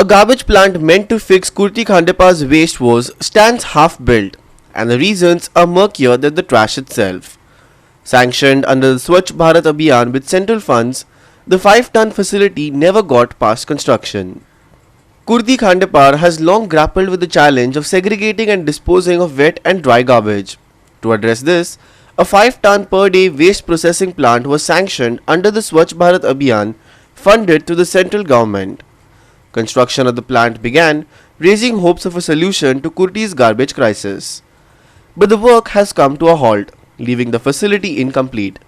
A garbage plant meant to fix Kurti Khandepar's waste woes stands half-built, and the reasons are murkier than the trash itself. Sanctioned under the Swachh Bharat Abhiyan with central funds, the 5-ton facility never got past construction. Kurti Khandepar has long grappled with the challenge of segregating and disposing of wet and dry garbage. To address this, a 5-ton per day waste processing plant was sanctioned under the Swachh Bharat Abhiyan funded through the central government. Construction of the plant began, raising hopes of a solution to Kurti's garbage crisis. But the work has come to a halt, leaving the facility incomplete.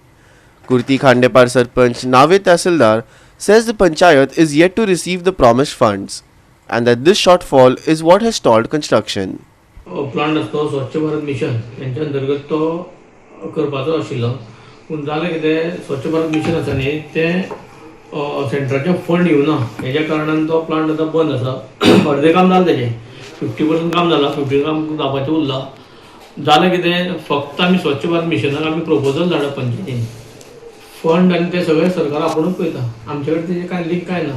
Kurti Khandepar Sarpanch Nave Tahsildar says the panchayat is yet to receive the promised funds, and that this shortfall is what has stalled construction. Plant असतो स्वच्छ Bharat mission यांच्या अंतर्गत तो करपाचो आशिल्लो पूण जालें कितें स्वच्छ भारत मिशन आसा न्ही तें सेंटराचे फंड येवना हेज्या कारणान तो प्लांट आतां बंद आसा. अर्दें काम जालें तेजें 50% काम जालां, 50% काम जावपाचें उरलां. जालें कितें फक्त आमी स्वच्छ भारत मिशनाक आमी प्रपोजल धाडप पंचायतीन फंड आनी ते सगळें सरकार आपुणूच पळयता. आमचे कडेन तेजें कांय लिंक कांय ना.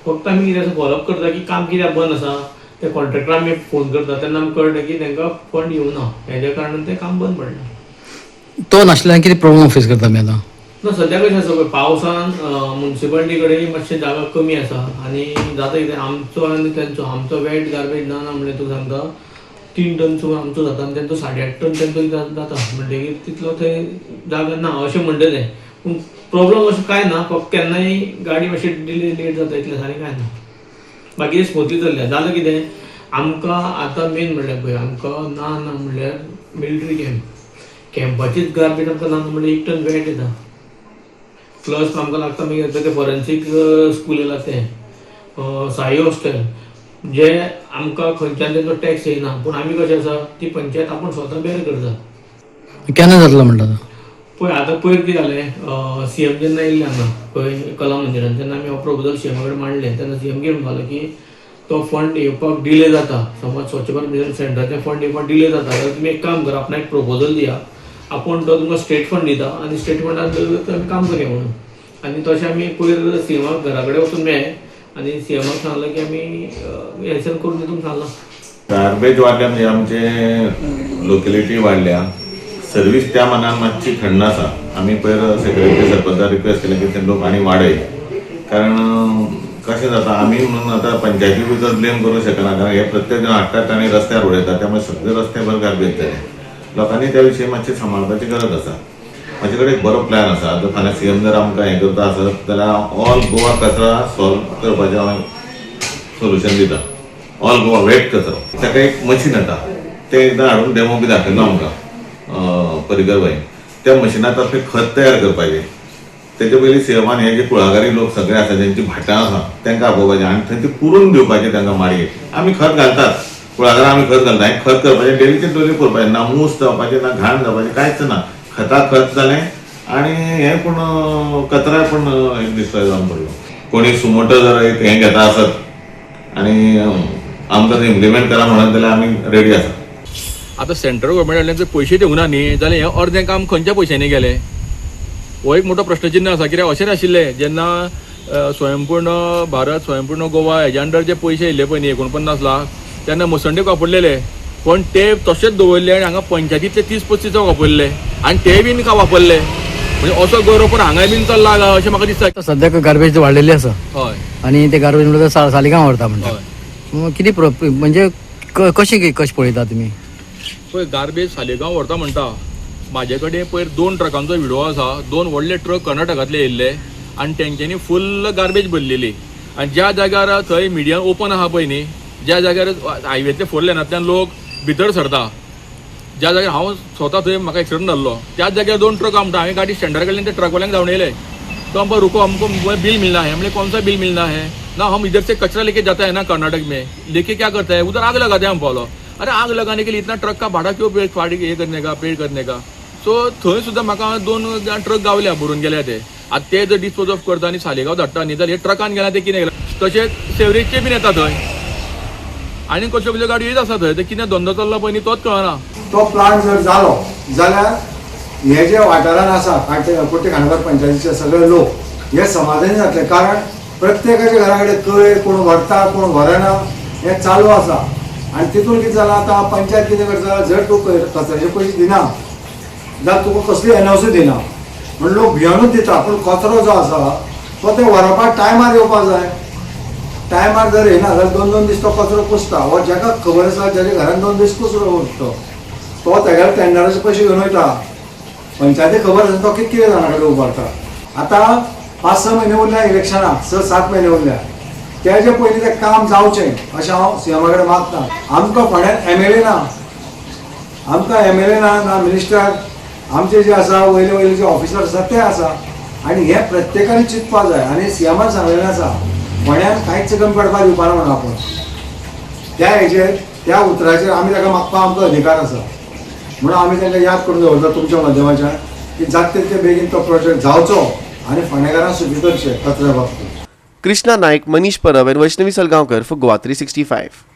फक्त आमी कितें फॉलोअप करता की काम कित्याक बंद आसा ते कॉन्ट्रॅक्टर आमी फोन करता तेन्ना आमकां कळटा की तांकां फंड येवना हेज्या कारणान तें काम बंद पडलें. तो नासल्यान कितें प्रॉब्लम फेस करता आमी आतां? ना सद्या कशें आसा पळय पावसान मुन्सिपालिटी कडेन मातशें जागा कमी आसा आनी जाता कितें आमचो आनी तेंचो आमचो वेट गार्बेज ना म्हणल्यार तूं सांगता 3 टन आमचो जाता आनी तेंचो 8.5 टन तेंचो जाता म्हणटकीर तितलो थंय जागा ना अशें म्हणटलें. पूण प्रॉब्लम अशें कांय ना, फक्त केन्नाय गाडी मातशी डिले लेट जाता इतलें आनी कांय ना. बाकी स्मूथली चल्ल्या. जालें कितें आमकां आतां मेन म्हणल्यार पळय आमकां ना म्हणल्यार मिलिटरी कॅम्पाचीच गार्बेज आमकां ना म्हणल्यार 1 टन वेट येता. प्लस आमकां लागता मागीर ते फॉरेन्सीक स्कूल येयला तें साई हॉस्टेल जे आमकां खंयच्यान तेंचो टॅक्स येयना. पूण आमी कशें आसा ती पंचायत आपूण स्वता बेर करता. केन्ना जातलो म्हणटा पळय आतां पयर कितें जालें सीएम जेन्ना येयल्ले हांगा खंय कला मंदिरान तेन्ना आमी हो प्रपोजल सीएमा कडेन मांडलें तेन्ना सीएम कितें म्हणटालो की तो फंड येवपाक डिले जाता. समज स्वच्छ भारत मिशन सेंटराचें फंड येवपाक डिले जाता जाल्यार तुमी एक काम करा, आपण एक प्रपोजल दिया, आपूण तो तुमकां स्टेट फंड दिता आनी स्टेट फंडा अंतर्गत आमी काम करया म्हणून. आनी तशें आमी पयर सीएमाक घरा कडेन वचून मेळ्ळे आनी सीएमाक सांगलें की आमी एसन करून दितूंक सांगलां. गार्बेज वाडल्या म्हणजे आमचे लोकेलिटी वाडल्या, सर्वीस त्या मानान मातशी थंड आसा. आमी पयर सेक्रेटरी सरपंचाक रिक्वेस्ट केलें की ते लोक आनी वाडय, कारण कशें जाता आमी म्हणून आतां पंचायती जर ब्लेम करूंक शकना, कारण हे प्रत्येक जण हाडटात आनी रस्त्यार उडयतात, त्यामुळे सगळे रस्ते भर गार्बेज जाले. लोकांनी त्या विशीं मातशें सांबाळपाची गरज आसा. म्हाजे कडेन एक बरो प्लॅन आसा. जर फाल्यां सीएम जर आमकां हें करता आसत जाल्यार ऑल गोवा कचरा सॉल्व करपाचें हांव सोल्युशन दिता. ऑल गोवा वेट कचरो ताका एक मशीन येता तें एकदां हाडून डेमो बी दाखयलो आमकां परिकर बाई. त्या मशिनातर्फे खत तयार करपाचें. तेजे पयलीं सीएमान हे जे कुळागरी लोक सगळे आसा जेंची भाटां आसा तांकां आपोवपाचें आनी थंय तें पुरून दिवपाचें तांकां माडयेक. आमी खत घालतात, कुळागरां आमी खत घालता, खत करपाचें डेलीचे डोली करपाचें ना, मूस जावपाचें ना, घाण जावपाचें कांयच ना. खतां खत जालें आनी हें पूण कचरा पूण एक डिस्ट्रॉय जावन पडलो. कोणी सुमोटो जर एक हें घेता आसत आनी आमकां तें इम्प्लिमेंट करा म्हणत जाल्यार आमी रेडी आसा. आतां सेंट्रल गव्हर्मेंटांतल्यान जर पयशे दिवना न्ही जाल्यार हें अर्दें काम खंयच्या पयशांनी गेलें हो एक मोठो प्रश्नचिन्ह आसा. कित्याक अशें नाशिल्लें जेन्ना स्वयंपूर्ण भारत स्वयंपूर्ण गोवा हेज्या अंडर जे पयशे येयल्ले पळय न्ही 49 लाख तेन्ना मसंडे वापरलेले, पण ते तशेंच दवरले आनी हांगा पंचायतींतले 30-35 वापरले आनी ते बीन का वापरले. म्हणजे असो गौरव पण हांगाय बीन चल्ला अशें म्हाका दिसता. सद्याक गार्बेज वाडलेली आसा हय आनी ते गार्बेज म्हणटा सालिगांव व्हरता म्हणटा. कितें म्हणजे कशें पळयता तुमी? पळय गार्बेज सालेगांव व्हरता म्हणटा. म्हाजे कडेन पयर 2 ट्रकांचो व्हिडिओ आसा. 2 व्हडले ट्रक कर्नाटकांतले येयल्ले आनी तेंच्यांनी फुल्ल गार्बेज भरलेली. आनी ज्या जाग्यार थंय मिडियम ओपन आहा पळय न्ही, ज्या जाग्यार हायवेतले 4 लेनांतल्यान लोक भितर सरता, ज्या जाग्यार हांव स्वता थंय म्हाका एक्सिडंट जाल्लो त्याच जाग्यार 2 ट्रक म्हणटा हांवें गाडी स्टँडर कडल्यान ते ट्रकवाल्यांक धांवन येयले. तो हमको रुको, हमको बिल मिलना है. हमने कौन सा बिल मिलना है? ना हम इधर से कचरा लेके जाता है ना कर्नाटक में, लेके क्या करता है उधर आग लगाते हैं हम बोलो. अरे आग लगाने के लिए इतना ट्रक का भाड़ा क्यों पेड करने का. सो थंय सुद्दां म्हाका 2 ट्रक गावल्या भरून गेल्या ते. आतां ते जर डिस्पोज ऑफ करता आनी सालेगांव धाडटा न्ही जाल्यार हे ट्रकान गेला ते कितें गेला. तशेंच सेवरेजचे बीन येता थंय आनी कसल्यो कसल्यो गाडयो येत आसा थंय. ते कितें धंदो चल्ला पळय न्ही तोच कळना. तो प्लांट जर जालो जाल्यार हे जे वाठारान आसा कुर्टी खांडेपार पंचायतीचे सगळे लोक हे समाधानी जातले. कारण प्रत्येकाच्या घरा कडेन कयर कोण व्हरता कोण व्हरना हें चालू आसा आनी तितून कितें जालां आतां पंचायत कितें करता जर तूं कचऱ्याचे पयशे दिना जाल्यार तुका कसली एनओसी दिना म्हण लोक भियोनूच दिता पूण कचरो जो आसा तो ते व्हरपाक टायमार येवपाक जाय टायमार जर येना जाल्यार 2-2 दीस तो कचरो कुसता वा जाका खबर आसा जाच्या घरान 2 दीस कचरो उरतो तो तेगेले टेंडराचे पयशे घेवन वयता पंचायतीक खबर आसा तो कितें जाणा कडेन उबारता आतां 5-6 म्हयने उरल्या इलेक्शनाक 6-7 म्हयने उरल्या तेजे पयलीं तें काम जावचें अशें हांव सीएमा कडेन मागतां आमकां फोंड्यान एमएलए ना आमकां एमएलए ना मिनिस्टर आमचे जे आसा वयले जे ऑफिसर आसा ते आसा आनी हें प्रत्येकान चिंतपाक जाय आनी सीएमान सांगलेलें आसा फोंड्यान कांयच कमी पडपाक दिवपाना म्हणून आपूण त्या हेजेर त्या उतराचेर आमी ताका मागपाक आमकां अधिकार आसा म्हणून आमी तांकां याद करून दवरता तुमच्या माध्यमाच्यान की जाता तितके बेगीन तो प्रोजेक्ट जावचो आनी फोंडेकारांक सुखी करचें कचऱ्या बाबतींत. Krishna Naik, Manish Parav and Vaishnavi Salgaonkar for Goa 365.